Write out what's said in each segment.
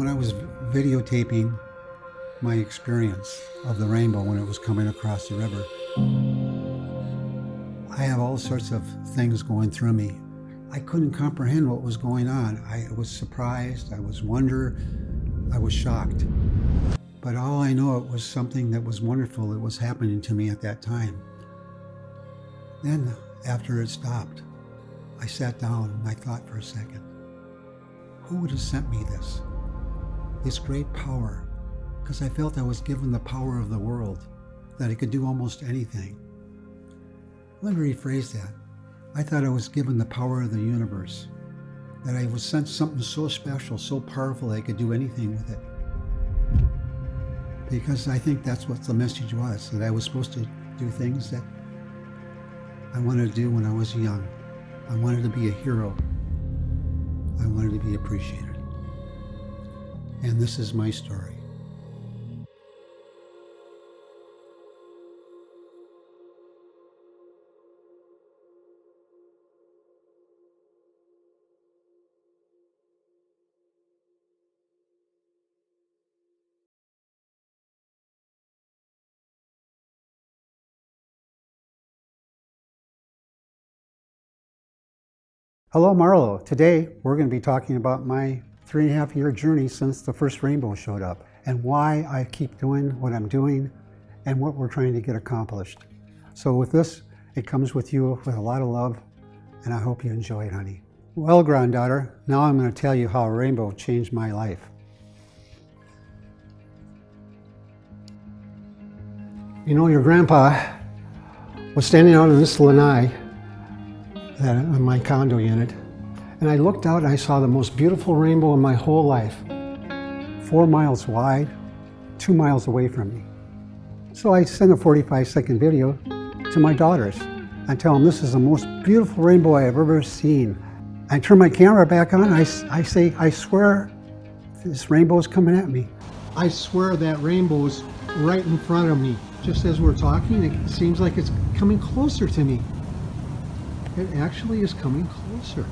When I was videotaping my experience of the rainbow when it was coming across the river, I have all sorts of things going through me. I couldn't comprehend what was going on. I was surprised, I was wonder, I was shocked. But all I know, it was something that was wonderful that was happening to me at that time. Then, after it stopped, I sat down and I thought for a second, who would have sent me this great power? Because I felt I was given the power of the world, that I could do almost anything. Let me rephrase that. I thought I was given the power of the universe, that I was sent something so special, so powerful that I could do anything with it. Because I think that's what the message was, that I was supposed to do things that I wanted to do when I was young. I wanted to be a hero. I wanted to be appreciated. And this is my story. Hello, Marlo. Today, we're going to be talking about my 3.5-year journey since the first rainbow showed up, and why I keep doing what I'm doing and what we're trying to get accomplished. So with this, it comes with you with a lot of love, and I hope you enjoy it, honey. Well, granddaughter, now I'm going to tell you how a rainbow changed my life. You know, your grandpa was standing out in this lanai in my condo unit, and I looked out and I saw the most beautiful rainbow in my whole life, 4 miles wide, 2 miles away from me. So I sent a 45-second video to my daughters and tell them this is the most beautiful rainbow I have ever seen. I turn my camera back on, I say, I swear this rainbow is coming at me. I swear that rainbow is right in front of me. Just as we're talking, it seems like it's coming closer to me. It actually is coming closer.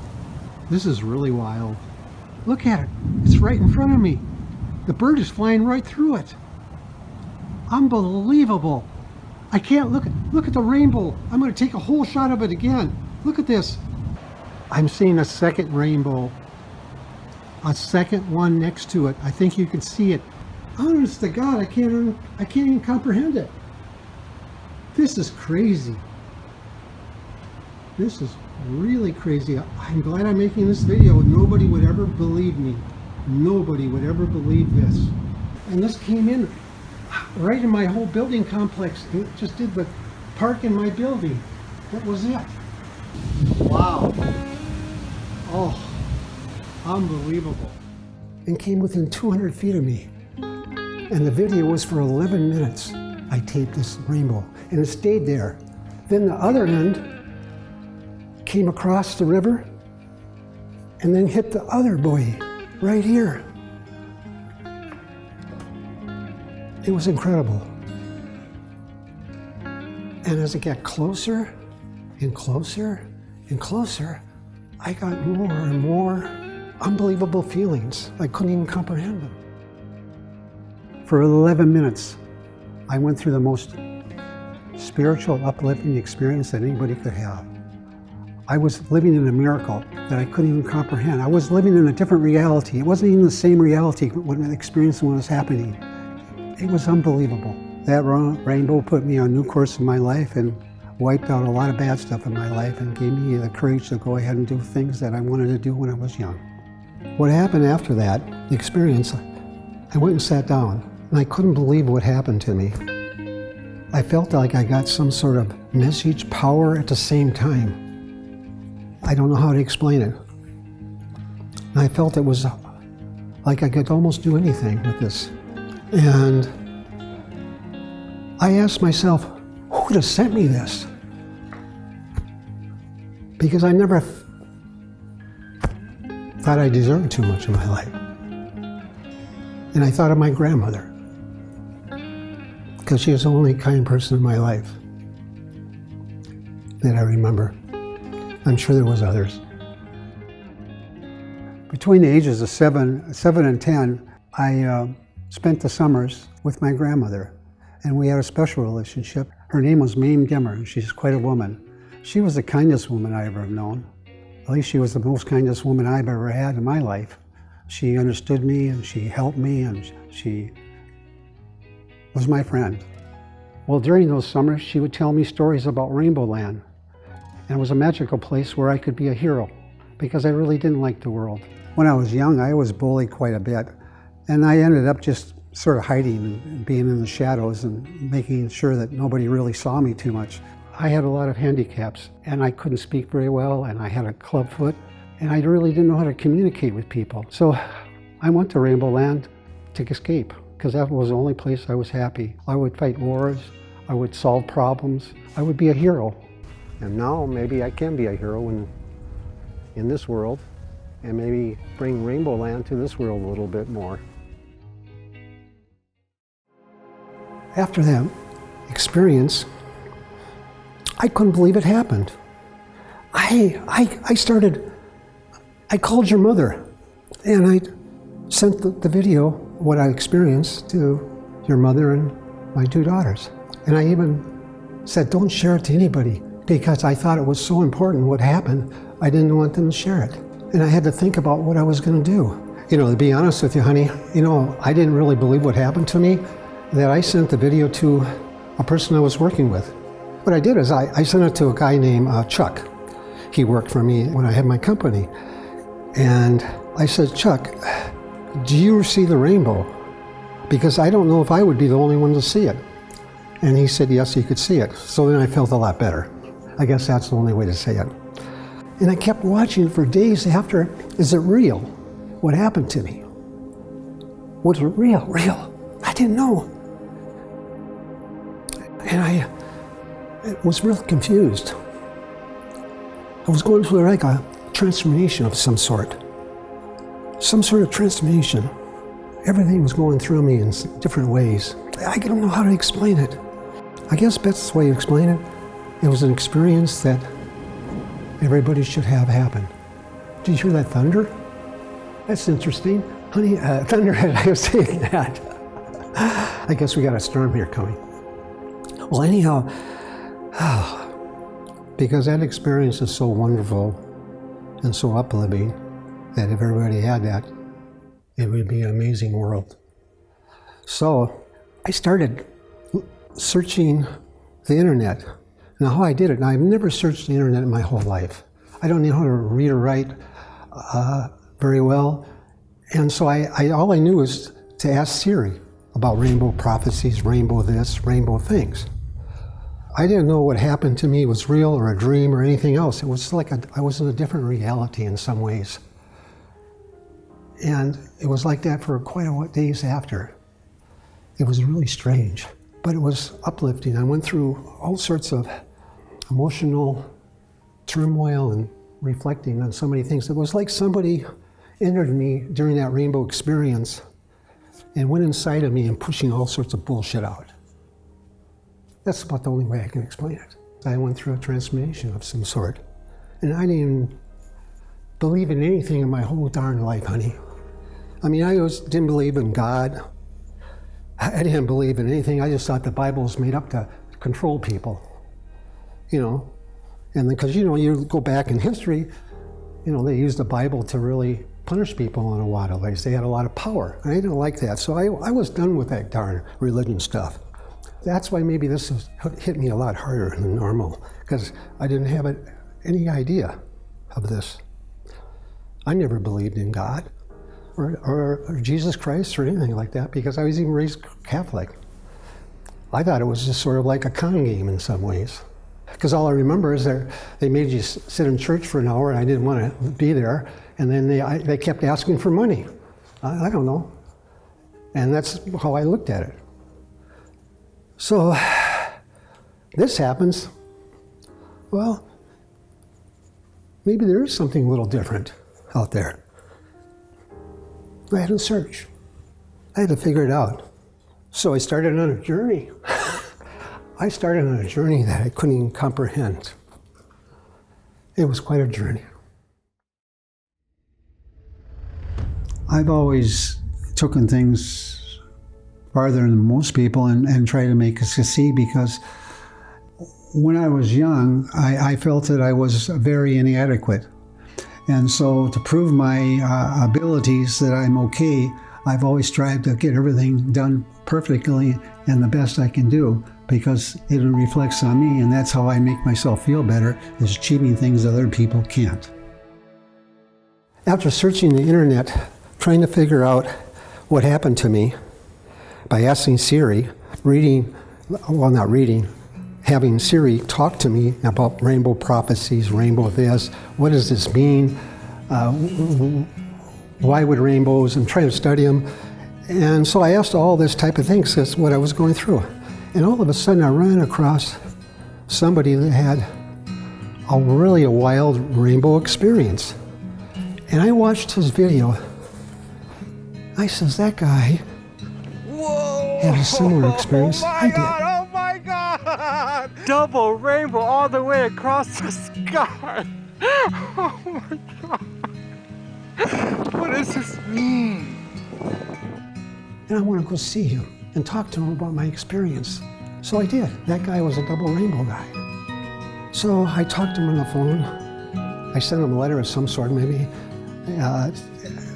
This is really wild. Look at it. It's right in front of me. The bird is flying right through it. Unbelievable. I can't look at the rainbow. I'm going to take a whole shot of it again. Look at this. I'm seeing a second rainbow. A second one next to it. I think you can see it. Honest to God, I can't even comprehend it. This is crazy. This is really crazy. I'm glad I'm making this video. Nobody would ever believe me. Nobody would ever believe this. And this came in right in my whole building complex. It just did the park in my building. That was it. Wow. Oh, unbelievable. And came within 200 feet of me. And the video was for 11 minutes. I taped this rainbow and it stayed there. Then the other end came across the river and then hit the other buoy right here. It was incredible. And as it got closer and closer and closer, I got more and more unbelievable feelings. I couldn't even comprehend them. For 11 minutes, I went through the most spiritual, uplifting experience that anybody could have. I was living in a miracle that I couldn't even comprehend. I was living in a different reality. It wasn't even the same reality when I experienced when it was happening. It was unbelievable. That rainbow put me on a new course in my life and wiped out a lot of bad stuff in my life and gave me the courage to go ahead and do things that I wanted to do when I was young. What happened after that, the experience, I went and sat down and I couldn't believe what happened to me. I felt like I got some sort of message, power at the same time. I don't know how to explain it. And I felt it was like I could almost do anything with this. And I asked myself, who would have sent me this? Because I never thought I deserved too much in my life. And I thought of my grandmother, because she was the only kind person in my life that I remember. I'm sure there was others. Between the ages of 7 and 10, I spent the summers with my grandmother, and we had a special relationship. Her name was Mame Dimmer, and she's quite a woman. She was the kindest woman I ever have known. At least she was the most kindest woman I've ever had in my life. She understood me, and she helped me, and she was my friend. Well, during those summers, she would tell me stories about Rainbowland. And it was a magical place where I could be a hero, because I really didn't like the world. When I was young, I was bullied quite a bit. And I ended up just sort of hiding and being in the shadows and making sure that nobody really saw me too much. I had a lot of handicaps, and I couldn't speak very well, and I had a club foot, and I really didn't know how to communicate with people. So I went to Rainbowland to escape, because that was the only place I was happy. I would fight wars, I would solve problems, I would be a hero. And now maybe I can be a hero in this world, and maybe bring Rainbowland to this world a little bit more. After that experience, I couldn't believe it happened. I called your mother, and I sent the video, what I experienced, to your mother and my 2 daughters. And I even said, don't share it to anybody, because I thought it was so important what happened, I didn't want them to share it. And I had to think about what I was going to do. You know, to be honest with you, honey, you know, I didn't really believe what happened to me, that I sent the video to a person I was working with. What I did is I sent it to a guy named Chuck. He worked for me when I had my company. And I said, Chuck, do you see the rainbow? Because I don't know if I would be the only one to see it. And he said, yes, he could see it. So then I felt a lot better. I guess that's the only way to say it. And I kept watching for days after, is it real? What happened to me? Was it real? Real? I didn't know. And I was really confused. I was going through like a transformation of some sort of transformation. Everything was going through me in different ways. I don't know how to explain it. I guess the best way to explain it, it was an experience that everybody should have happen. Did you hear that thunder? That's interesting. Honey, thunder, I was saying that. I guess we got a storm here coming. Well, anyhow, because that experience is so wonderful and so uplifting that if everybody had that, it would be an amazing world. So I started searching the internet. Now, how I did it, now I've never searched the internet in my whole life. I don't know how to read or write very well. And so all I knew was to ask Siri about rainbow prophecies, rainbow this, rainbow things. I didn't know what happened to me was real or a dream or anything else. It was like I was in a different reality in some ways. And it was like that for quite a days after. It was really strange, but it was uplifting. I went through all sorts of emotional turmoil and reflecting on so many things. It was like somebody entered me during that rainbow experience and went inside of me and pushing all sorts of bullshit out. That's about the only way I can explain it. I went through a transformation of some sort. And I didn't even believe in anything in my whole darn life, honey. I mean, I didn't believe in God. I didn't believe in anything. I just thought the Bible was made up to control people, you know. And because, you know, you go back in history, you know, they used the Bible to really punish people in a lot of ways. They had a lot of power. And I didn't like that. So I was done with that darn religion stuff. That's why maybe this hit me a lot harder than normal, because I didn't have any idea of this. I never believed in God or Jesus Christ or anything like that, because I was even raised Catholic. I thought it was just sort of like a con game in some ways, because all I remember is they made you sit in church for an hour and I didn't want to be there, and then they kept asking for money. I don't know. And that's how I looked at it. So this happens. Well, maybe there is something a little different out there. I had to search. I had to figure it out. So I started on a journey. I started on a journey that I couldn't even comprehend. It was quite a journey. I've always taken things farther than most people and tried to make us succeed, because when I was young, I felt that I was very inadequate. And so to prove my abilities that I'm okay, I've always tried to get everything done perfectly and the best I can do, because it reflects on me, and that's how I make myself feel better, is achieving things other people can't. After searching the internet, trying to figure out what happened to me, by asking Siri, having Siri talk to me about rainbow prophecies, rainbow this, what does this mean? Why would rainbows? I'm trying to study them. And so I asked all this type of things. That's what I was going through. And all of a sudden I ran across somebody that had a wild rainbow experience. And I watched his video. I says, that guy had a similar experience I did. Oh my God! Double rainbow all the way across the sky. Oh my God. What does this mean? And I want to go see him and talk to him about my experience. So I did. That guy was a double rainbow guy. So I talked to him on the phone. I sent him a letter of some sort, maybe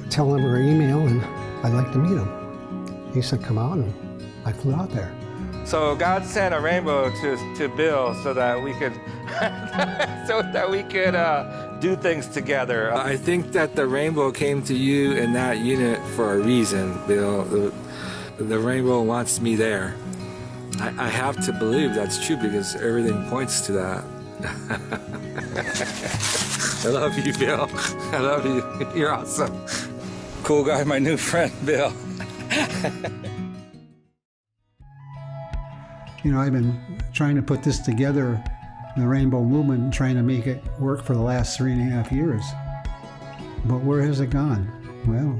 tell him or email, and I'd like to meet him. He said, come out, and I flew out there. So God sent a rainbow to Bill so that we could do things together. I think that the rainbow came to you in that unit for a reason, Bill. The rainbow wants me there. I have to believe that's true because everything points to that. I love you, Bill. I love you. You're awesome. Cool guy, my new friend, Bill. You know, I've been trying to put this together, the Rainbow Movement, and trying to make it work for the last 3.5 years. But where has it gone? Well,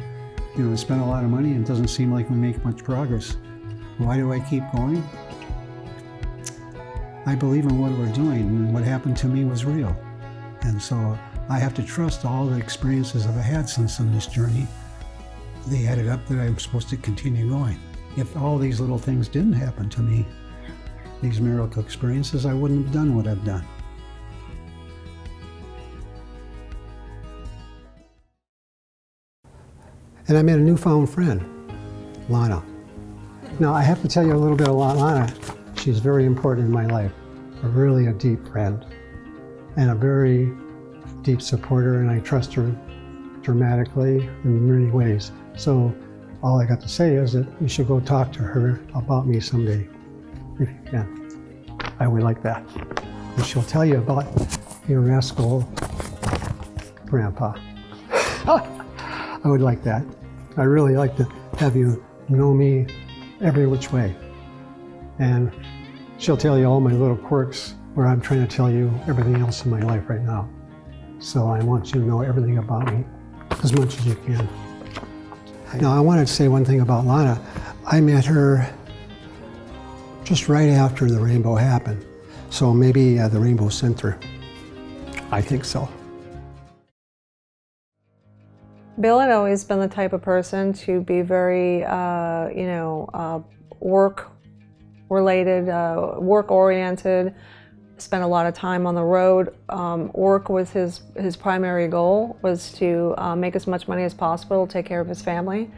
you know, I spent a lot of money and it doesn't seem like we make much progress. Why do I keep going? I believe in what we're doing, and what happened to me was real. And so I have to trust all the experiences I've had since on this journey. They added up that I'm supposed to continue going. If all these little things didn't happen to me, these miracle experiences, I wouldn't have done what I've done. And I met a newfound friend, Lana. Now, I have to tell you a little bit about Lana. She's very important in my life, really a deep friend, and a very deep supporter, and I trust her dramatically in many ways. So all I got to say is that you should go talk to her about me someday, if you can. I would like that. And she'll tell you about your rascal grandpa. I would like that. I really like to have you know me every which way. And she'll tell you all my little quirks, where I'm trying to tell you everything else in my life right now. So I want you to know everything about me as much as you can. Now, I wanted to say one thing about Lana. I met her just right after the rainbow happened. So maybe the Rainbow Center. I think so. Bill had always been the type of person to be very, work-related, work-oriented, spent a lot of time on the road. Work was his primary goal, was to make as much money as possible, take care of his family.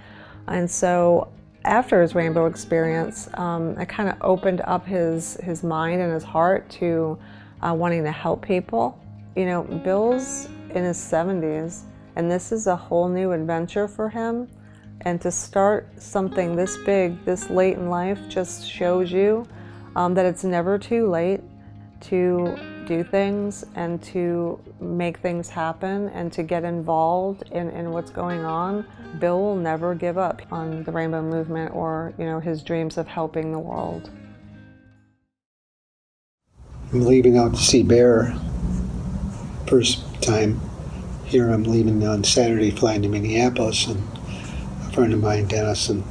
And so after his rainbow experience, it kind of opened up his mind and his heart to wanting to help people. You know, Bill's in his 70s, and this is a whole new adventure for him. And to start something this big, this late in life, just shows you that it's never too late to do things and to make things happen and to get involved in what's going on. Bill will never give up on the Rainbow Movement or, you know, his dreams of helping the world. I'm leaving out to see Bear first time. Here I'm leaving on Saturday, flying to Minneapolis, and a friend of mine, Dennis, and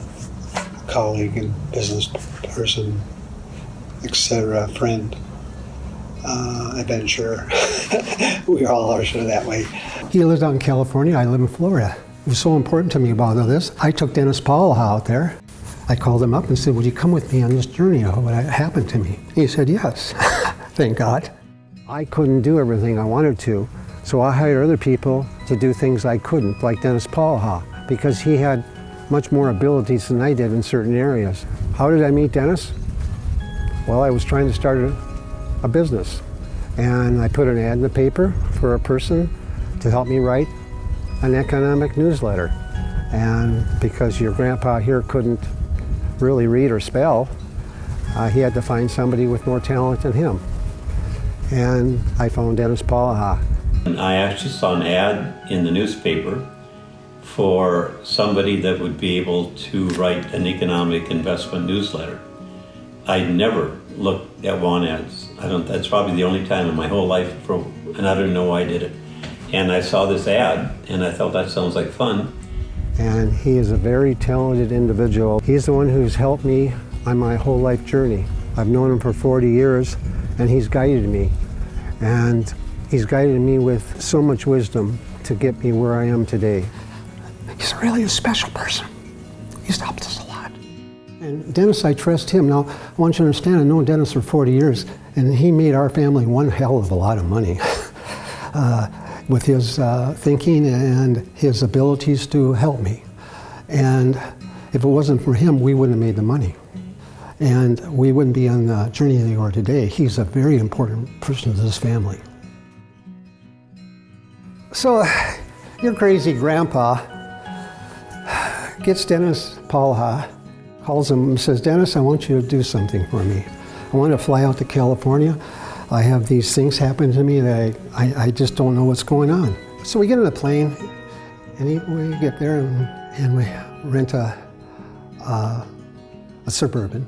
a colleague and business person, etc., friend, adventurer. We all are sort of that way. He lives out in California, I live in Florida. It was so important to me about all this. I took Dennis Paul out there. I called him up and said, would you come with me on this journey of what happened to me? He said, yes, thank God. I couldn't do everything I wanted to, so I hired other people to do things I couldn't, like Dennis Paul, because he had much more abilities than I did in certain areas. How did I meet Dennis? Well, I was trying to start a business, and I put an ad in the paper for a person to help me write an economic newsletter. And because your grandpa here couldn't really read or spell, he had to find somebody with more talent than him. And I found Dennis Paul. I actually saw an ad in the newspaper for somebody that would be able to write an economic investment newsletter. I'd never looked at want ads. That's probably the only time in my whole life, and I don't know why I did it. And I saw this ad, and I thought that sounds like fun. And he is a very talented individual. He's the one who's helped me on my whole life journey. I've known him for 40 years, and he's guided me. And he's guided me with so much wisdom to get me where I am today. He's really a special person. He's helped us a lot. And Dennis, I trust him. Now, I want you to understand, I've known Dennis for 40 years, and he made our family one hell of a lot of money with his thinking and his abilities to help me. And if it wasn't for him, we wouldn't have made the money. And we wouldn't be on the journey that we are today. He's a very important person to this family. So, your crazy grandpa gets Dennis Paul, calls him and says, Dennis, I want you to do something for me. I want to fly out to California. I have these things happen to me that I just don't know what's going on. So we get on a plane, and we get there and we rent a Suburban.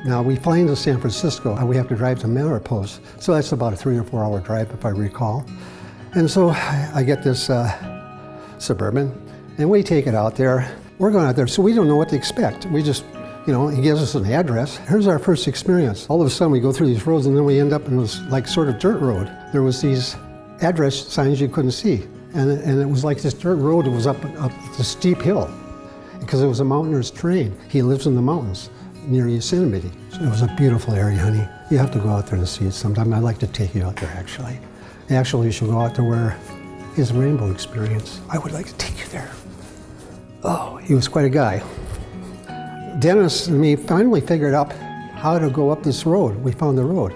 Now we fly into San Francisco, and we have to drive to Miller Post. So that's about a 3 or 4 hour drive, if I recall. And so I get this Suburban, and we take it out there. We're going out there, so we don't know what to expect. We just, he gives us an address. Here's our first experience. All of a sudden we go through these roads, and then we end up in this like sort of dirt road. There was these address signs you couldn't see. And it was like this dirt road. It was up the steep hill because it was a mountaineer's terrain. He lives in the mountains near Yosemite. So it was a beautiful area, honey. You have to go out there and see it sometime. I'd like to take you out there, actually. Actually, you should go out to where his rainbow experience. I would like to take you there. Oh, he was quite a guy. Dennis and me finally figured out how to go up this road. We found the road.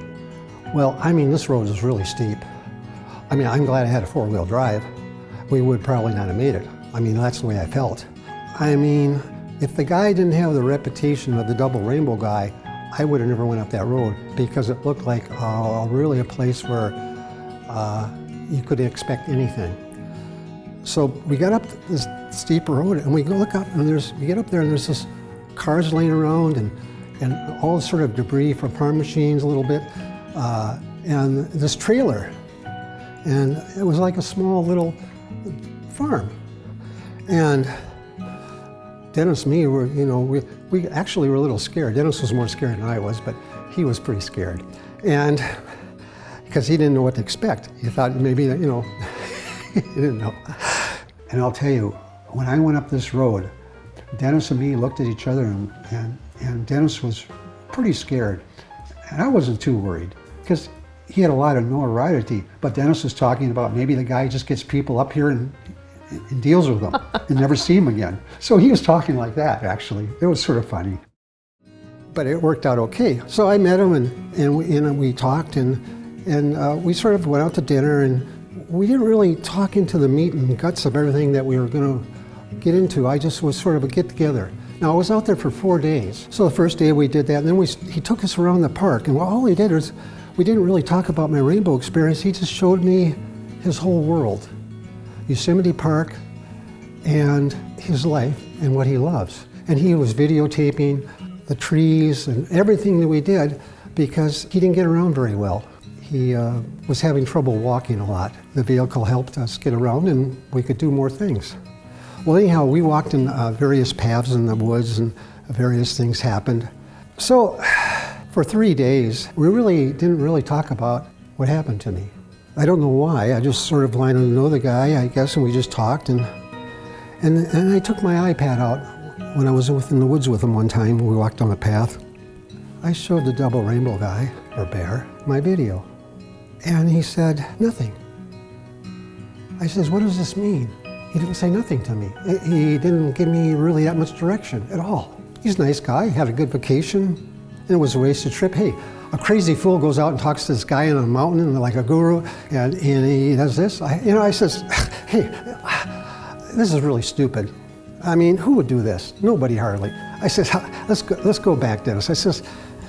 Well, this road is really steep. I'm glad I had a 4-wheel drive. We would probably not have made it. That's the way I felt. If the guy didn't have the reputation of the double rainbow guy, I would have never went up that road because it looked like really a place where you could expect anything. So we got up this steep road and we go look up and we get up there and there's this cars laying around and all sort of debris from farm machines a little bit, and this trailer. And it was like a small little farm. And Dennis and me were, we actually were a little scared. Dennis was more scared than I was, but he was pretty scared. And because he didn't know what to expect. He thought maybe that, he didn't know. And I'll tell you, when I went up this road, Dennis and me looked at each other and Dennis was pretty scared. And I wasn't too worried because he had a lot of notoriety, but Dennis was talking about maybe the guy just gets people up here and deals with them and never see him again. So he was talking like that, actually. It was sort of funny. But it worked out okay. So I met him and we talked and we sort of went out to dinner, and we didn't really talk into the meat and guts of everything that we were going to get into. I just was sort of a get-together. Now, I was out there for 4 days. So the first day we did that, and then he took us around the park, and all he did was, we didn't really talk about my rainbow experience. He just showed me his whole world, Yosemite Park, and his life, and what he loves. And he was videotaping the trees and everything that we did because he didn't get around very well. He was having trouble walking a lot. The vehicle helped us get around and we could do more things. Well, anyhow, we walked in various paths in the woods and various things happened. So for 3 days, we didn't really talk about what happened to me. I don't know why. I just sort of wanted to know the guy, I guess, and we just talked. And And I took my iPad out when I was within the woods with him one time. We walked on a path. I showed the double rainbow guy, or bear, my video. And he said, nothing. I says, what does this mean? He didn't say nothing to me. He didn't give me really that much direction at all. He's a nice guy, had a good vacation, and it was a wasted trip. Hey, a crazy fool goes out and talks to this guy on a mountain like a guru, and he does this. I says, hey, this is really stupid. I mean, who would do this? Nobody hardly. I says, let's go back, Dennis. I says,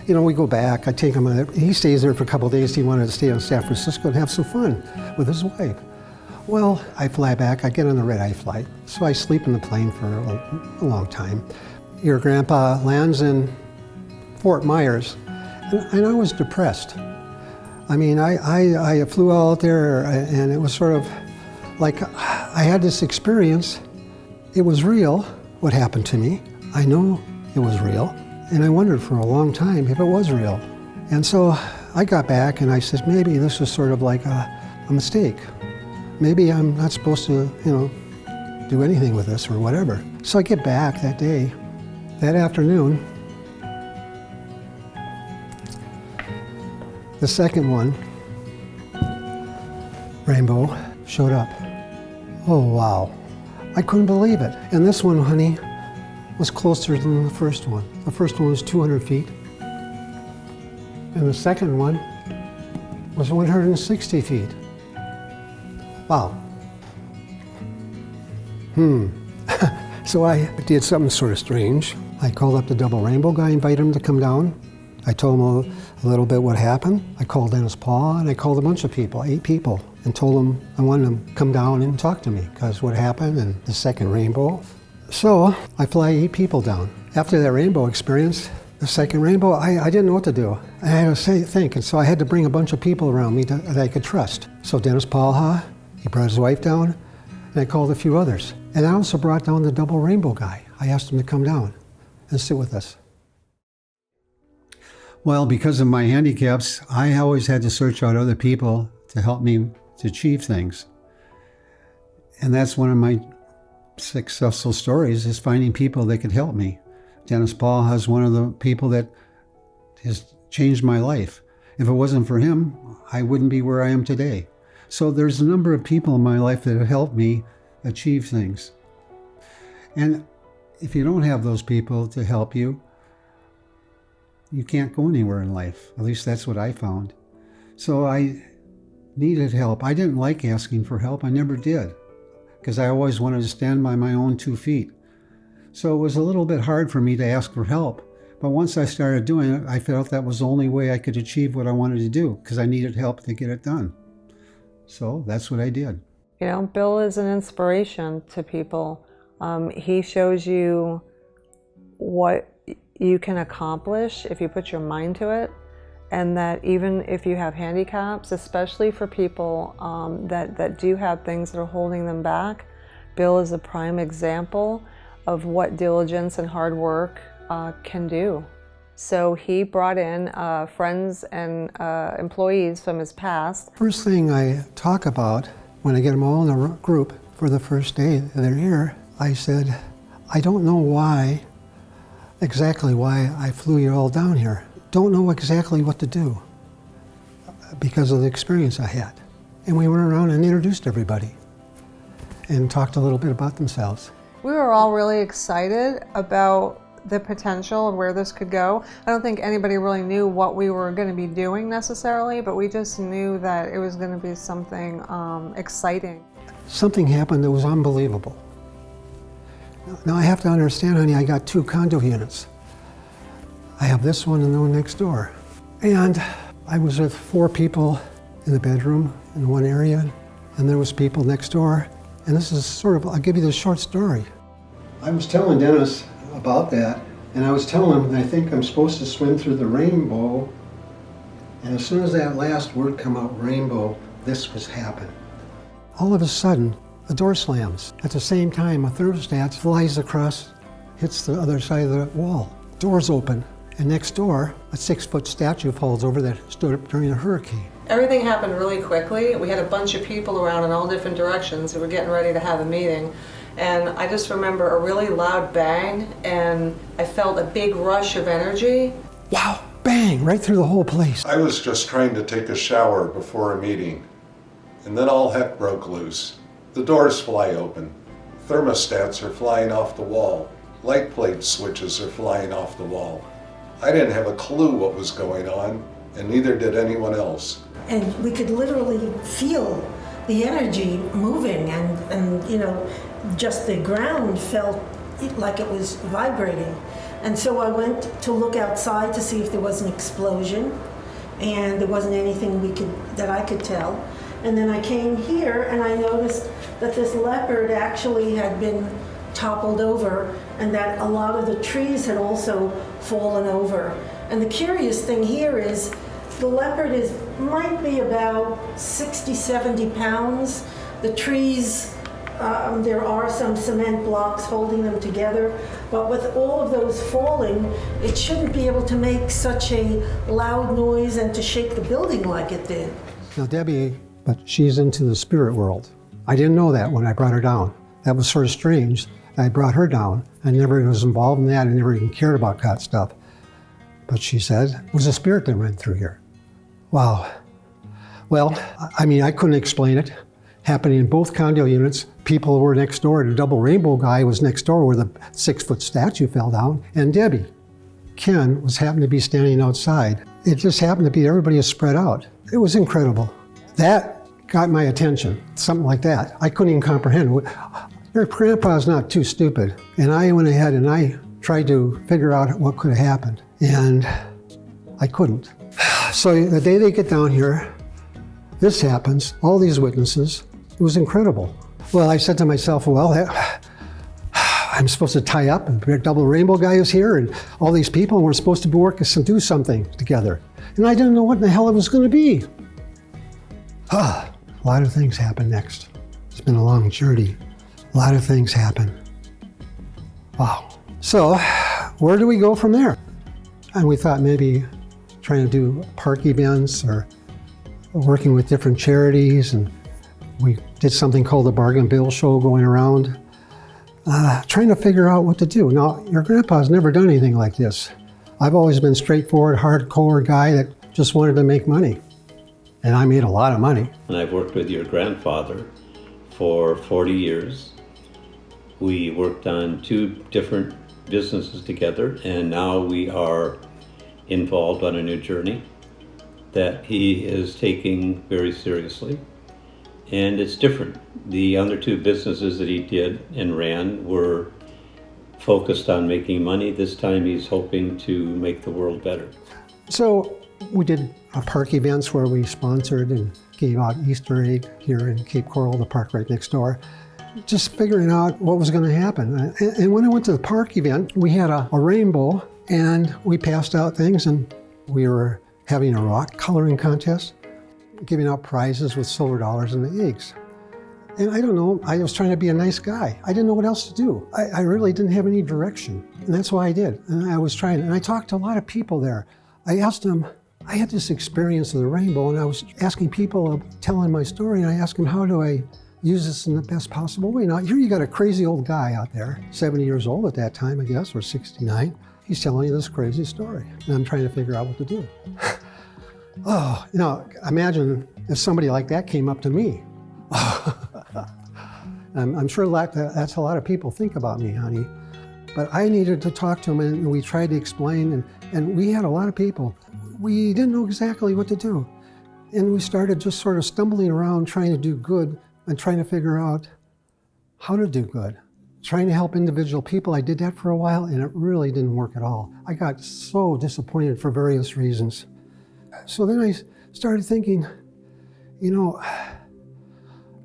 we go back. I take him. He stays there for a couple of days. He wanted to stay in San Francisco and have some fun with his wife. Well, I fly back. I get on the red-eye flight. So I sleep in the plane for a long time. Your grandpa lands in Fort Myers, and I was depressed. I mean, I flew out there, and it was sort of like I had this experience. It was real, what happened to me. I know it was real, and I wondered for a long time if it was real. And so I got back, and I said, maybe this was sort of like a mistake. Maybe I'm not supposed to, do anything with this or whatever. So I get back that day, that afternoon. The second one, Rainbow, showed up. Oh, wow. I couldn't believe it. And this one, honey, was closer than the first one. The first one was 200 feet. And the second one was 160 feet. Wow. So I did something sort of strange. I called up the double rainbow guy, invited him to come down. I told him a little bit what happened. I called Dennis Paul, and I called a bunch of people, 8 people, and told them I wanted them to come down and talk to me because what happened and the second rainbow. So I fly 8 people down. After that rainbow experience, the second rainbow, I didn't know what to do. I had to think, and so I had to bring a bunch of people around me that I could trust. So Dennis Paul, he brought his wife down, and I called a few others. And I also brought down the double rainbow guy. I asked him to come down and sit with us. Well, because of my handicaps, I always had to search out other people to help me to achieve things. And that's one of my successful stories, is finding people that could help me. Dennis Paul is one of the people that has changed my life. If it wasn't for him, I wouldn't be where I am today. So there's a number of people in my life that have helped me achieve things. And if you don't have those people to help you, you can't go anywhere in life. At least that's what I found. So I needed help. I didn't like asking for help. I never did, because I always wanted to stand by my own 2 feet. So it was a little bit hard for me to ask for help. But once I started doing it, I felt that was the only way I could achieve what I wanted to do, because I needed help to get it done. So that's what I did. Bill is an inspiration to people. He shows you what you can accomplish if you put your mind to it, and that even if you have handicaps, especially for people that do have things that are holding them back, Bill is a prime example of what diligence and hard work can do. So he brought in friends and employees from his past. First thing I talk about when I get them all in a group for the first day they're here, I said, I don't know exactly why I flew you all down here. Don't know exactly what to do because of the experience I had. And we went around and introduced everybody and talked a little bit about themselves. We were all really excited about the potential of where this could go. I don't think anybody really knew what we were going to be doing necessarily, but we just knew that it was going to be something exciting. Something happened that was unbelievable. Now I have to understand, honey, I got 2 condo units. I have this one and the one next door. And I was with 4 people in the bedroom in one area, and there was people next door. And this is sort of, I'll give you this short story. I was telling Dennis about that, and I was telling him I think I'm supposed to swim through the rainbow, and as soon as that last word come out, rainbow, this was happening. All of a sudden, the door slams. At the same time, a thermostat flies across, hits the other side of the wall. Doors open, and next door, a 6-foot statue falls over that stood up during a hurricane. Everything happened really quickly. We had a bunch of people around in all different directions who were getting ready to have a meeting. And I just remember a really loud bang, and I felt a big rush of energy. Wow, bang, right through the whole place. I was just trying to take a shower before a meeting, and then all heck broke loose. The doors fly open. Thermostats are flying off the wall. Light plate switches are flying off the wall. I didn't have a clue what was going on, and neither did anyone else. And we could literally feel the energy moving, and you know, just the ground felt like it was vibrating. And so I went to look outside to see if there was an explosion, and there wasn't anything that I could tell. And then I came here and I noticed that this leopard actually had been toppled over, and that a lot of the trees had also fallen over. And the curious thing here is the leopard might be about 60, 70 pounds. The trees, there are some cement blocks holding them together, but with all of those falling, it shouldn't be able to make such a loud noise and to shake the building like it did. Now Debbie, but she's into the spirit world. I didn't know that when I brought her down. That was sort of strange. I brought her down. I never was involved in that. I never even cared about that stuff. But she said, it was a spirit that went through here. Wow. Well, I mean, I couldn't explain it. Happening in both condo units. People were next door. The double rainbow guy was next door where the 6-foot statue fell down. And Debbie. Ken happened to be standing outside. It just happened to be everybody is spread out. It was incredible. That got my attention, something like that. I couldn't even comprehend. Your grandpa's not too stupid. And I went ahead and I tried to figure out what could have happened. And I couldn't. So the day they get down here, this happens, all these witnesses. It was incredible. Well, I said to myself, well, I'm supposed to tie up, and the double rainbow guy is here, and all these people, and we're supposed to be working to do something together. And I didn't know what in the hell it was going to be. A lot of things happen next. It's been a long journey. A lot of things happen. Wow. So where do we go from there? And we thought maybe trying to do park events or working with different charities, and we did something called the Bargain Bill Show going around, trying to figure out what to do. Now, your grandpa's never done anything like this. I've always been straightforward, hardcore guy that just wanted to make money. And I made a lot of money. And I've worked with your grandfather for 40 years. We worked on 2 different businesses together, and now we are involved on a new journey that he is taking very seriously. And it's different. The other 2 businesses that he did and ran were focused on making money. This time he's hoping to make the world better. So we did park events where we sponsored and gave out Easter egg here in Cape Coral, the park right next door. Just figuring out what was going to happen. And when I went to the park event, we had a rainbow, and we passed out things, and we were having a rock coloring contest, giving out prizes with silver dollars and the eggs. And I don't know, I was trying to be a nice guy. I didn't know what else to do. I really didn't have any direction. And that's why I did. And I was trying, and I talked to a lot of people there. I asked them, I had this experience of the rainbow, and I was asking people, telling my story, and I asked them, how do I use this in the best possible way? Now, here you got a crazy old guy out there, 70 years old at that time, I guess, or 69. He's telling you this crazy story, and I'm trying to figure out what to do. Oh, you know, imagine if somebody like that came up to me. I'm sure that's a lot of people think about me, honey. But I needed to talk to him, and we tried to explain, and we had a lot of people. We didn't know exactly what to do. And we started just sort of stumbling around trying to do good and trying to figure out how to do good. Trying to help individual people. I did that for a while, and it really didn't work at all. I got so disappointed for various reasons. So then I started thinking, you know,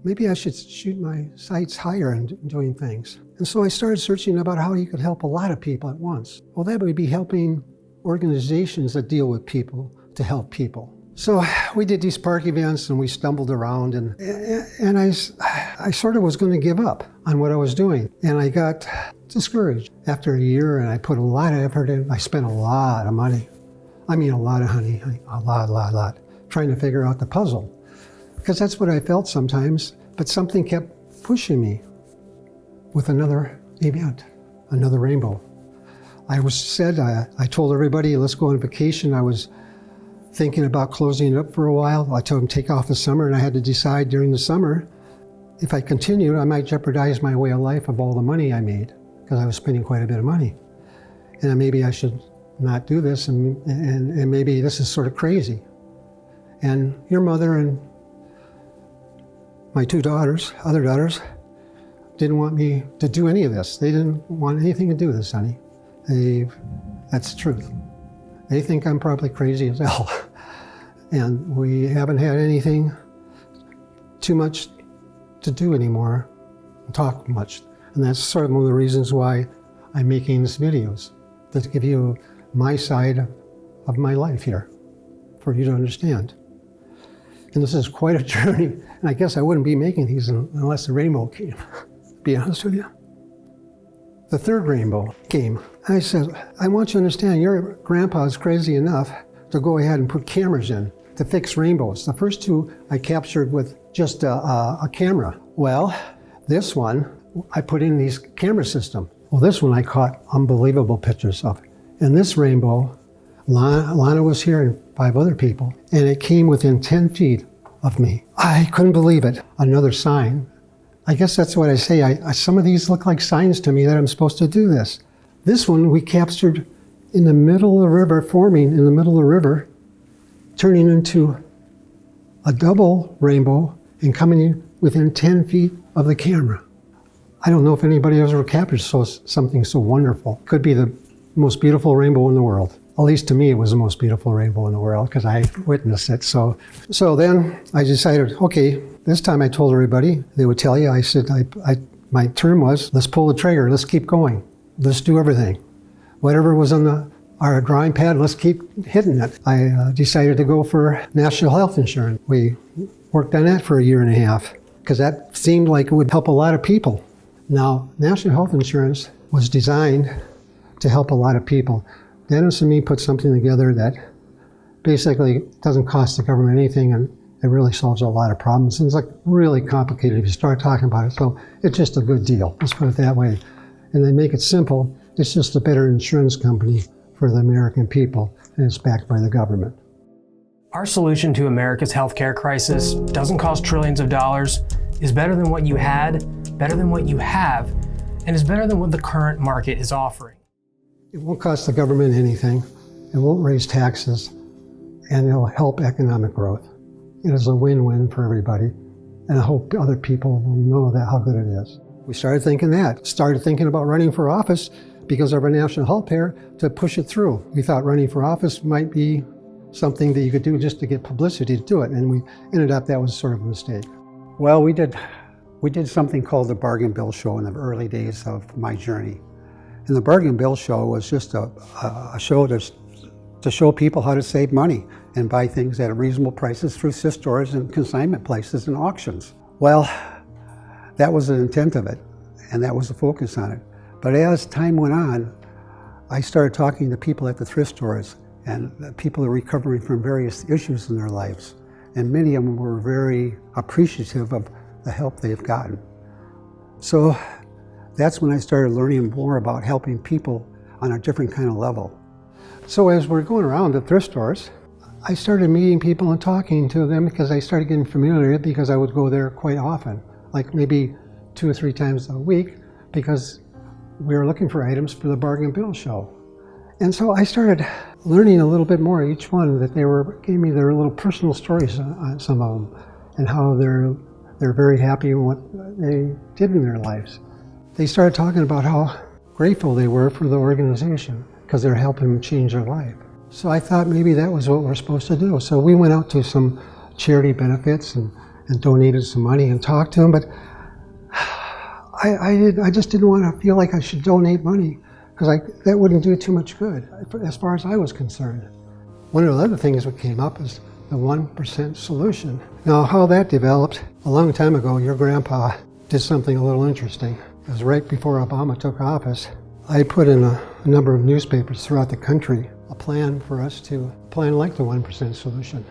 maybe I should shoot my sights higher in doing things. And so I started searching about how you could help a lot of people at once. Well, that would be helping organizations that deal with people to help people. So we did these park events, and we stumbled around, and I sort of was going to give up on what I was doing. And I got discouraged after a year, and I put a lot of effort in. I spent a lot of money. I mean, a lot of honey, a lot, trying to figure out the puzzle. Because that's what I felt sometimes, but something kept pushing me. with another event, another rainbow. I told everybody, let's go on vacation. I was thinking about closing it up for a while. I told them take off the summer, and I had to decide during the summer, if I continued, I might jeopardize my way of life of all the money I made, because I was spending quite a bit of money. And maybe I should not do this, and maybe this is sort of crazy. And your mother and my other daughters, didn't want me to do any of this. They didn't want anything to do with this, honey. That's the truth. They think I'm probably crazy as hell. And we haven't had anything too much to do anymore, talk much. And that's sort of one of the reasons why I'm making these videos, to give you my side of my life here, for you to understand. And this is quite a journey, and I guess I wouldn't be making these unless the rainbow came, to be honest with you. The third rainbow came. I said, I want you to understand, your grandpa's crazy enough to go ahead and put cameras in to fix rainbows. The first two I captured with just a camera. Well, this one, I put in these camera system. Well, this one I caught unbelievable pictures of. And this rainbow, Lana was here and 5 other people, and it came within 10 feet of me. I couldn't believe it. Another sign. I guess that's what I say. Some of these look like signs to me that I'm supposed to do this. This one we captured in the middle of the river, forming in the middle of the river, turning into a double rainbow and coming in within 10 feet of the camera. I don't know if anybody else ever captured something so wonderful. Could be the most beautiful rainbow in the world. At least to me, it was the most beautiful rainbow in the world because I witnessed it. So then I decided, okay, this time I told everybody, they would tell you, I said, my term was, let's pull the trigger, let's keep going. Let's do everything. Whatever was on our drawing pad, let's keep hitting it. I decided to go for national health insurance. We worked on that for 1.5 years because that seemed like it would help a lot of people. Now, national health insurance was designed to help a lot of people. Dennis and me put something together that basically doesn't cost the government anything, and it really solves a lot of problems. And it's like really complicated if you start talking about it. So it's just a good deal. Let's put it that way. And they make it simple. It's just a better insurance company for the American people, and it's backed by the government. Our solution to America's healthcare crisis doesn't cost trillions of dollars, is better than what you had, better than what you have, and is better than what the current market is offering. It won't cost the government anything, it won't raise taxes, and it'll help economic growth. It is a win-win for everybody, and I hope other people will know that how good it is. We started thinking about running for office because of our national health care to push it through. We thought running for office might be something that you could do just to get publicity to do it, and we ended up that was sort of a mistake. Well, we did something called the Bargain Bill Show in the early days of my journey. And the Bargain Bill Show was just a show to show people how to save money and buy things at reasonable prices through thrift stores and consignment places and auctions. Well, that was the intent of it, and that was the focus on it. But as time went on, I started talking to people at the thrift stores, and people are recovering from various issues in their lives. And many of them were very appreciative of the help they've gotten. So that's when I started learning more about helping people on a different kind of level. So as we're going around the thrift stores, I started meeting people and talking to them because I started getting familiar because I would go there quite often, like maybe 2 or 3 times a week, because we were looking for items for the Bargain Bill Show. And so I started learning a little bit more each one, that gave me their little personal stories on some of them, and how they're very happy with what they did in their lives. They started talking about how grateful they were for the organization because they're helping them change their life. So I thought maybe that was what we're supposed to do. So we went out to some charity benefits and donated some money and talked to them, but I just didn't want to feel like I should donate money because that wouldn't do too much good as far as I was concerned. One of the other things that came up is the 1% solution. Now, how that developed, a long time ago, your grandpa did something a little interesting. It was right before Obama took office. I put in a number of newspapers throughout the country a plan for us to plan like the 1% solution.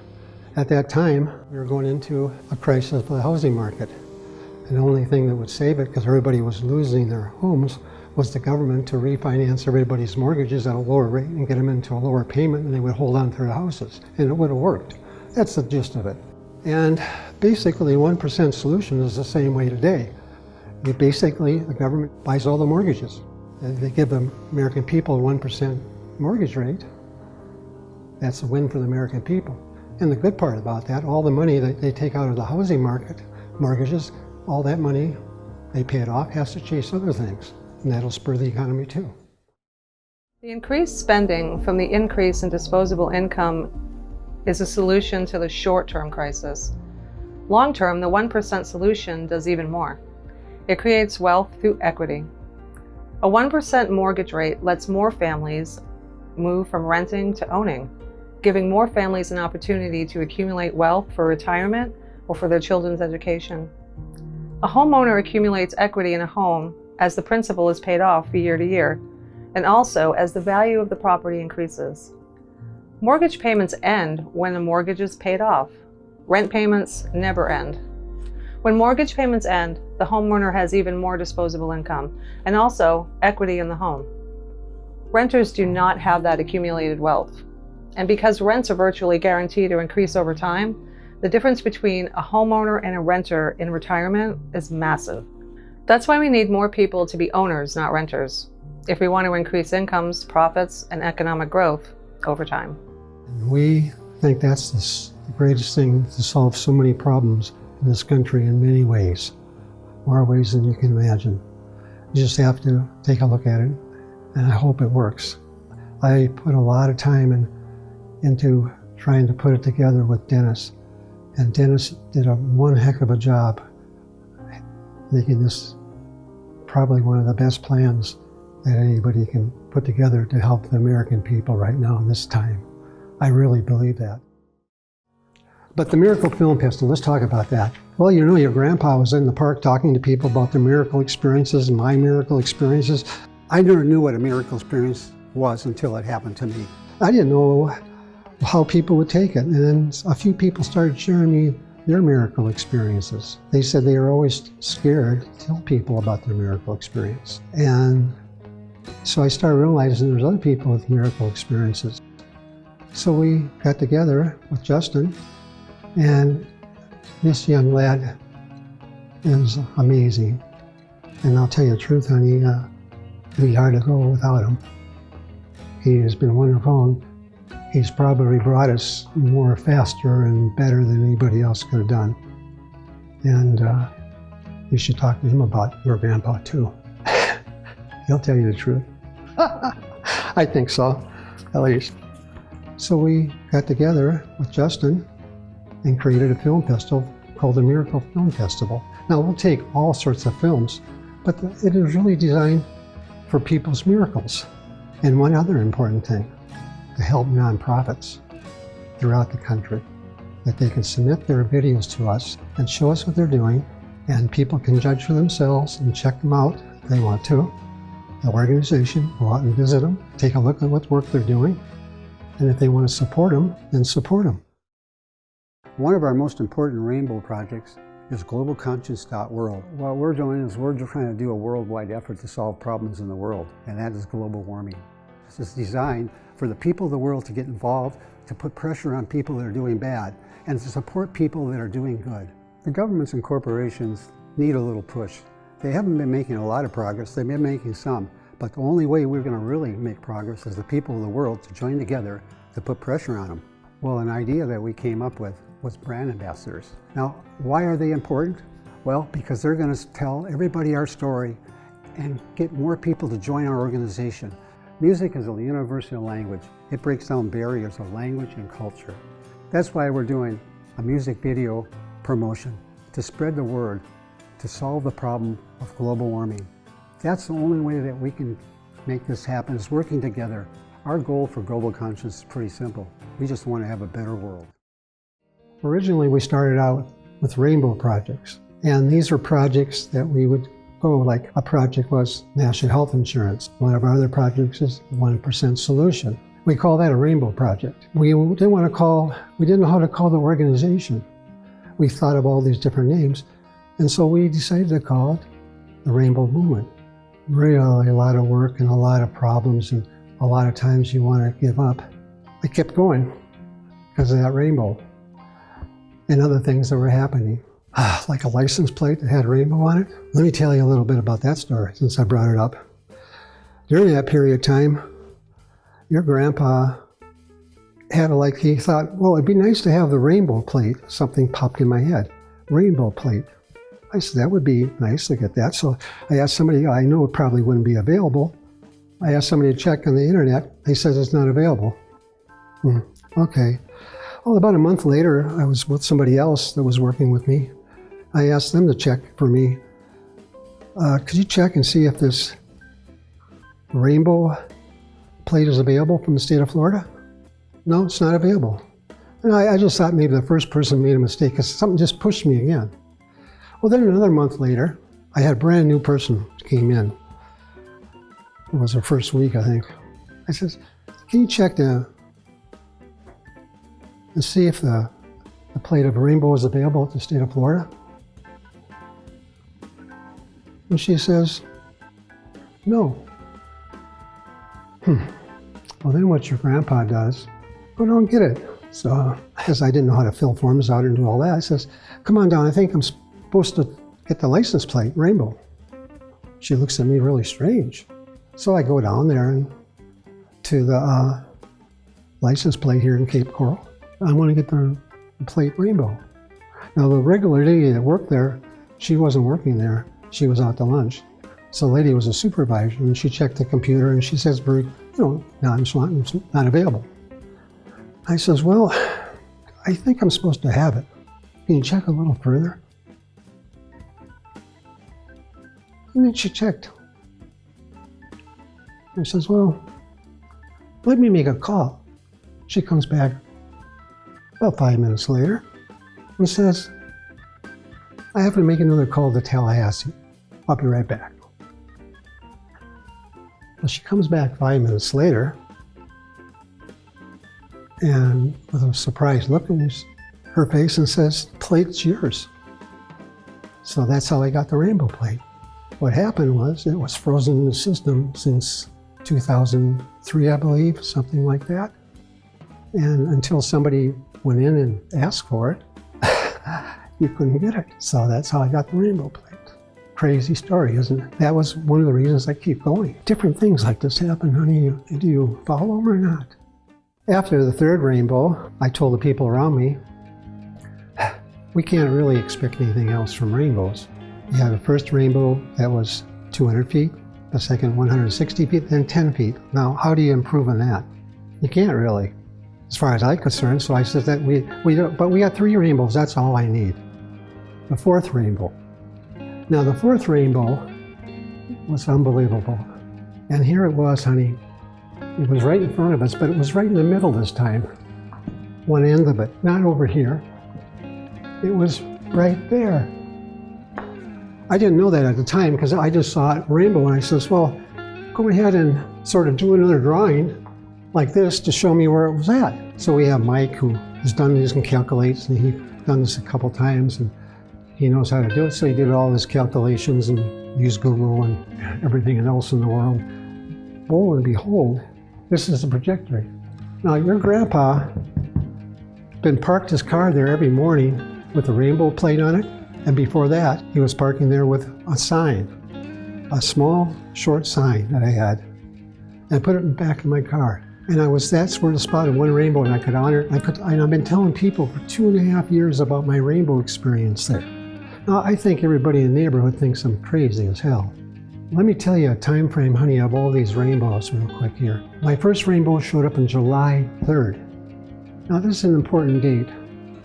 At that time, we were going into a crisis of the housing market. And the only thing that would save it, because everybody was losing their homes, was the government to refinance everybody's mortgages at a lower rate and get them into a lower payment, and they would hold on to their houses. And it would have worked. That's the gist of it. And basically, 1% solution is the same way today. Basically, the government buys all the mortgages. They give the American people a 1% mortgage rate. That's a win for the American people. And the good part about that, all the money that they take out of the housing market, mortgages, all that money, they pay it off, has to chase other things. And that'll spur the economy too. The increased spending from the increase in disposable income is a solution to the short-term crisis. Long-term, the 1% solution does even more. It creates wealth through equity. A 1% mortgage rate lets more families move from renting to owning, giving more families an opportunity to accumulate wealth for retirement or for their children's education. A homeowner accumulates equity in a home as the principal is paid off year to year, and also as the value of the property increases. Mortgage payments end when the mortgage is paid off. Rent payments never end. When mortgage payments end, the homeowner has even more disposable income and also equity in the home. Renters do not have that accumulated wealth. And because rents are virtually guaranteed to increase over time, the difference between a homeowner and a renter in retirement is massive. That's why we need more people to be owners, not renters, if we want to increase incomes, profits, and economic growth over time. We think that's the greatest thing to solve so many problems in this country in many ways, more ways than you can imagine. You just have to take a look at it, and I hope it works. I put a lot of time into trying to put it together with Dennis, and Dennis did one heck of a job making this probably one of the best plans that anybody can put together to help the American people right now in this time. I really believe that. But the Miracle Film Festival, let's talk about that. Well, you know, your grandpa was in the park talking to people about their miracle experiences and my miracle experiences. I never knew what a miracle experience was until it happened to me. I didn't know how people would take it. And then a few people started sharing me their miracle experiences. They said they were always scared to tell people about their miracle experience. And so I started realizing there's other people with miracle experiences. So we got together with Justin, and this young lad is amazing. And I'll tell you the truth, honey, it'd be hard to go without him. He has been wonderful. He's probably brought us more faster and better than anybody else could have done. And you should talk to him about your grandpa too. He'll tell you the truth. I think so, at least. So we got together with Justin and created a film festival called the Miracle Film Festival. Now we'll take all sorts of films, but it is really designed for people's miracles. And one other important thing, to help nonprofits throughout the country, that they can submit their videos to us and show us what they're doing, and people can judge for themselves and check them out if they want to. The organization, go out and visit them, take a look at what work they're doing, and if they want to support them, then support them. One of our most important rainbow projects is globalconscience.world. What we're doing is we're trying to do a worldwide effort to solve problems in the world, and that is global warming. This is designed for the people of the world to get involved, to put pressure on people that are doing bad, and to support people that are doing good. The governments and corporations need a little push. They haven't been making a lot of progress, they've been making some, but the only way we're going to really make progress is the people of the world to join together to put pressure on them. Well, an idea that we came up with was brand ambassadors. Now, why are they important? Well, because they're going to tell everybody our story and get more people to join our organization. Music is a universal language. It breaks down barriers of language and culture. That's why we're doing a music video promotion to spread the word, to solve the problem of global warming. That's the only way that we can make this happen, is working together. Our goal for Global Conscience is pretty simple. We just want to have a better world. Originally, we started out with rainbow projects. And these were projects that we would go, like a project was National Health Insurance. One of our other projects is 1% Solution. We call that a rainbow project. We didn't know how to call the organization. We thought of all these different names, And so we decided to call it the Rainbow Movement. Really a lot of work and a lot of problems, and a lot of times you want to give up. I kept going because of that rainbow and other things that were happening. Like a license plate that had rainbow on it. Let me tell you a little bit about that story since I brought it up. During that period of time, your grandpa had he thought, well, it'd be nice to have the rainbow plate. Something popped in my head. Rainbow plate. I said, that would be nice to get that. So I asked somebody, I know it probably wouldn't be available. I asked somebody to check on the internet. He says it's not available. Okay. Well, about a month later, I was with somebody else that was working with me. I asked them to check for me. Could you check and see if this rainbow plate is available from the state of Florida? No, it's not available. And I just thought maybe the first person made a mistake because something just pushed me again. Well, then another month later, I had a brand new person came in. It was her first week, I think. I said, can you check and see if the plate of rainbow is available at the state of Florida? And she says, no. Well, then what your grandpa does, go down and get it. So, because I didn't know how to fill forms out and do all that, I says, come on down, I think I'm supposed to get the license plate, rainbow. She looks at me really strange. So I go down there and to the license plate here in Cape Coral. I want to get the plate rainbow. Now the regular lady that worked there, she wasn't working there. She was out to lunch. So the lady was a supervisor, and she checked the computer and she says, very, nonchalant, it's not available. I says, well, I think I'm supposed to have it. Can you check a little further? And then she checked. I says, well, let me make a call. She comes back about 5 minutes later and says, I have to make another call to Tallahassee. I'll be right back. Well, she comes back 5 minutes later and with a surprised look in her face and says, plate's yours. So that's how I got the rainbow plate. What happened was it was frozen in the system since 2003, I believe, something like that. And until somebody went in and asked for it, you couldn't get it. So that's how I got the rainbow plate. Crazy story, isn't it? That was one of the reasons I keep going. Different things like this happen, honey. Do you follow them or not? After the third rainbow, I told the people around me, we can't really expect anything else from rainbows. You had the first rainbow that was 200 feet, the second 160 feet, then 10 feet. Now, how do you improve on that? You can't really, as far as I'm concerned. So I said that but we got 3 rainbows, that's all I need. The fourth rainbow. Now, the fourth rainbow was unbelievable. And here it was, honey. It was right in front of us, but it was right in the middle this time. One end of it, not over here. It was right there. I didn't know that at the time because I just saw it rainbow and I says, well, go ahead and sort of do another drawing like this to show me where it was at. So we have Mike who has done these and calculates, and he's done this a couple times and he knows how to do it. So he did all his calculations and used Google and everything else in the world. Lo and behold, this is the trajectory. Now your grandpa been parked his car there every morning with a rainbow plate on it. And before that, he was parking there with a sign, a small, short sign that I had. And I put it in the back of my car. And that's where the spot of one rainbow, and I could honor it. And I've been telling people for 2.5 years about my rainbow experience there. Now, I think everybody in the neighborhood thinks I'm crazy as hell. Let me tell you a time frame, honey, of all these rainbows real quick here. My first rainbow showed up on July 3rd. Now, this is an important date.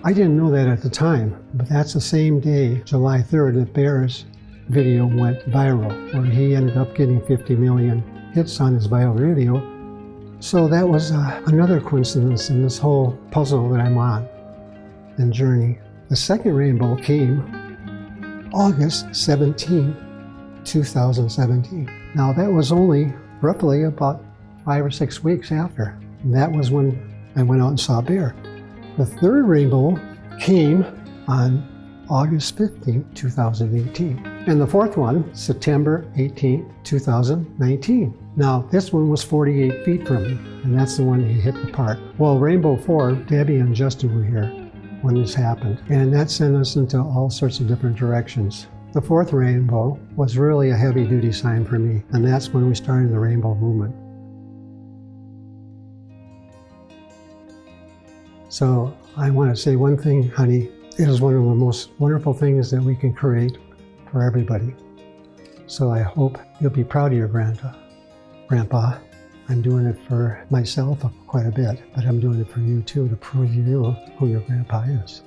I didn't know that at the time, but that's the same day, July 3rd, that Bear's video went viral, where he ended up getting 50 million hits on his viral video. So that was another coincidence in this whole puzzle that I'm on and journey. The second rainbow came August 17, 2017. Now that was only roughly about 5 or 6 weeks after. And that was when I went out and saw Bear. The third rainbow came on August 15, 2018. And the fourth one, September 18, 2019. Now, this one was 48 feet from me, and that's the one that hit the park. Well, Rainbow 4, Debbie and Justin were here when this happened, and that sent us into all sorts of different directions. The fourth rainbow was really a heavy-duty sign for me, and that's when we started the Rainbow movement. So I want to say one thing, honey. It is one of the most wonderful things that we can create for everybody. So I hope you'll be proud of your Grandpa. I'm doing it for myself quite a bit, but I'm doing it for you too, to prove to you who your Grandpa is.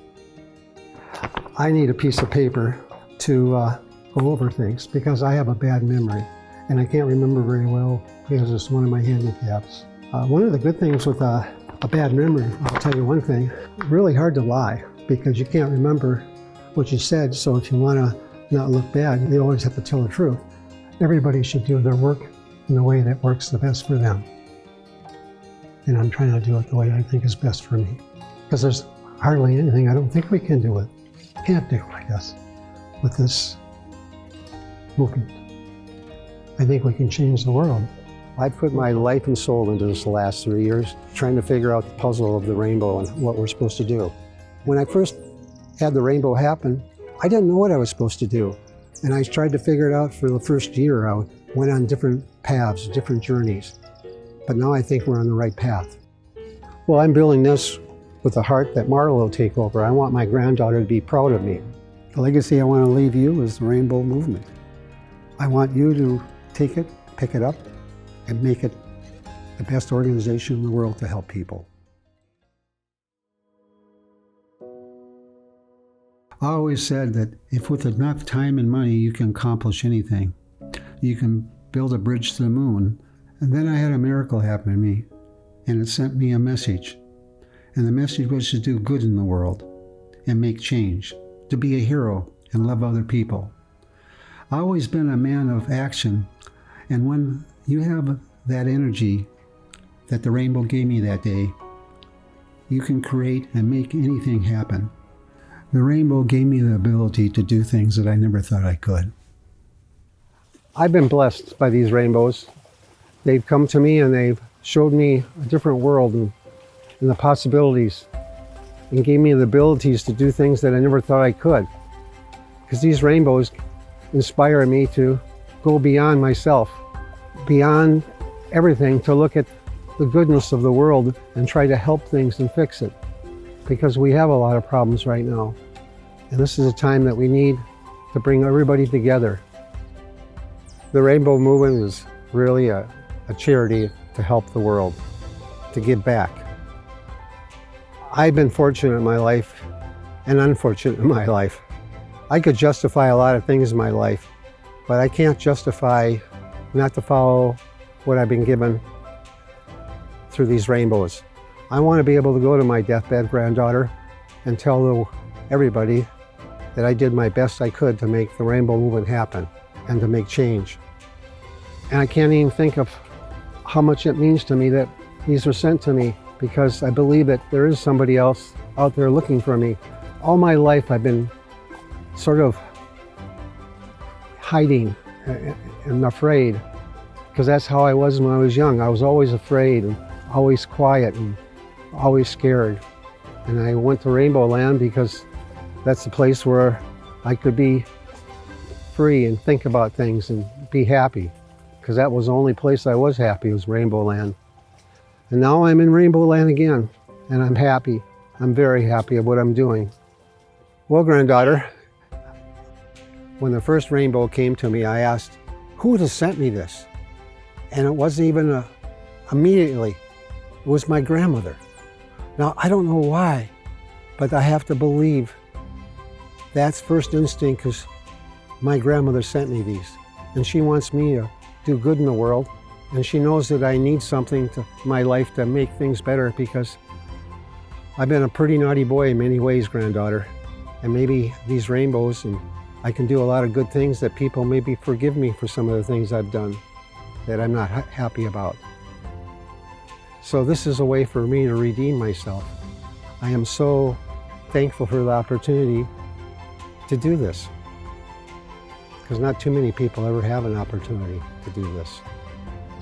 I need a piece of paper to go over things because I have a bad memory and I can't remember very well because it's one of my handicaps. One of the good things with a bad memory, I'll tell you one thing, really hard to lie because you can't remember what you said, so if you want to not look bad, you always have to tell the truth. Everybody should do their work in the way that works the best for them. And I'm trying to do it the way I think is best for me. Because there's hardly anything I don't think we can do can't do, I guess, with this movement. I think we can change the world. I've put my life and soul into this the last 3 years, trying to figure out the puzzle of the rainbow and what we're supposed to do. When I first had the rainbow happen, I didn't know what I was supposed to do. And I tried to figure it out for the first year. I went on different paths, different journeys. But now I think we're on the right path. Well, I'm building this with a heart that Marla will take over. I want my granddaughter to be proud of me. The legacy I want to leave you is the Rainbow movement. I want you to take it, pick it up, and make it the best organization in the world to help people. I always said that if with enough time and money you can accomplish anything. You can build a bridge to the moon. And then I had a miracle happen to me, and it sent me a message. And the message was to do good in the world and make change, to be a hero and love other people. I've always been a man of action, and when you have that energy that the rainbow gave me that day, you can create and make anything happen. The rainbow gave me the ability to do things that I never thought I could. I've been blessed by these rainbows. They've come to me and they've showed me a different world and the possibilities, and gave me the abilities to do things that I never thought I could. Because these rainbows inspire me to go beyond myself, beyond everything, to look at the goodness of the world and try to help things and fix it. Because we have a lot of problems right now. And this is a time that we need to bring everybody together. The Rainbow Movement is really a charity to help the world, to give back. I've been fortunate in my life and unfortunate in my life. I could justify a lot of things in my life, but I can't justify not to follow what I've been given through these rainbows. I want to be able to go to my deathbed granddaughter and tell everybody that I did my best I could to make the Rainbow Movement happen and to make change. And I can't even think of how much it means to me that these were sent to me, because I believe that there is somebody else out there looking for me. All my life I've been sort of hiding and afraid, because that's how I was when I was young. I was always afraid and always quiet and always scared. And I went to Rainbowland because that's the place where I could be free and think about things and be happy, because that was the only place I was happy, was Rainbowland. And now I'm in Rainbowland again, and I'm happy. I'm very happy at what I'm doing. Well, granddaughter, when the first rainbow came to me, I asked, who would have sent me this? And it wasn't even immediately. It was my grandmother. Now, I don't know why, but I have to believe that's first instinct, because my grandmother sent me these. And she wants me to do good in the world. And she knows that I need something to my life to make things better, because I've been a pretty naughty boy in many ways, granddaughter. And maybe these rainbows, and I can do a lot of good things that people maybe forgive me for some of the things I've done that I'm not happy about. So this is a way for me to redeem myself. I am so thankful for the opportunity to do this, because not too many people ever have an opportunity to do this.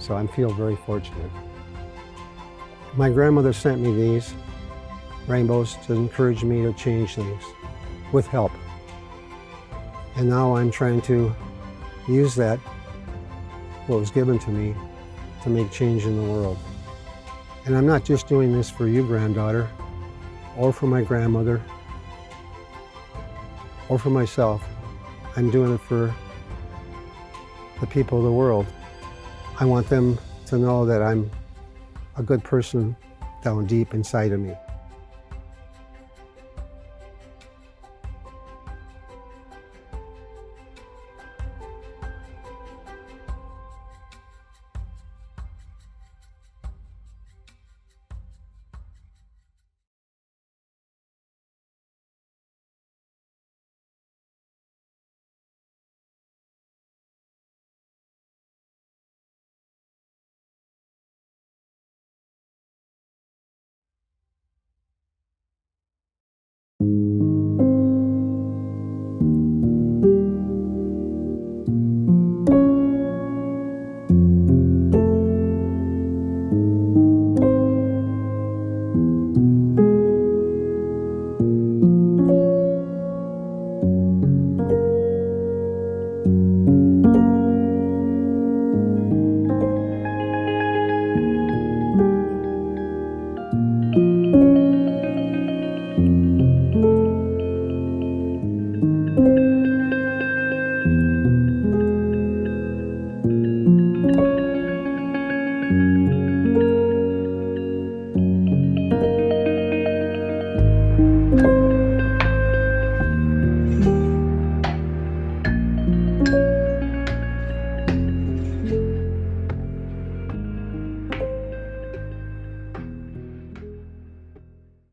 So I feel very fortunate. My grandmother sent me these rainbows to encourage me to change things with help. And now I'm trying to use that, what was given to me, to make change in the world. And I'm not just doing this for you, granddaughter, or for my grandmother, or for myself. I'm doing it for the people of the world. I want them to know that I'm a good person down deep inside of me.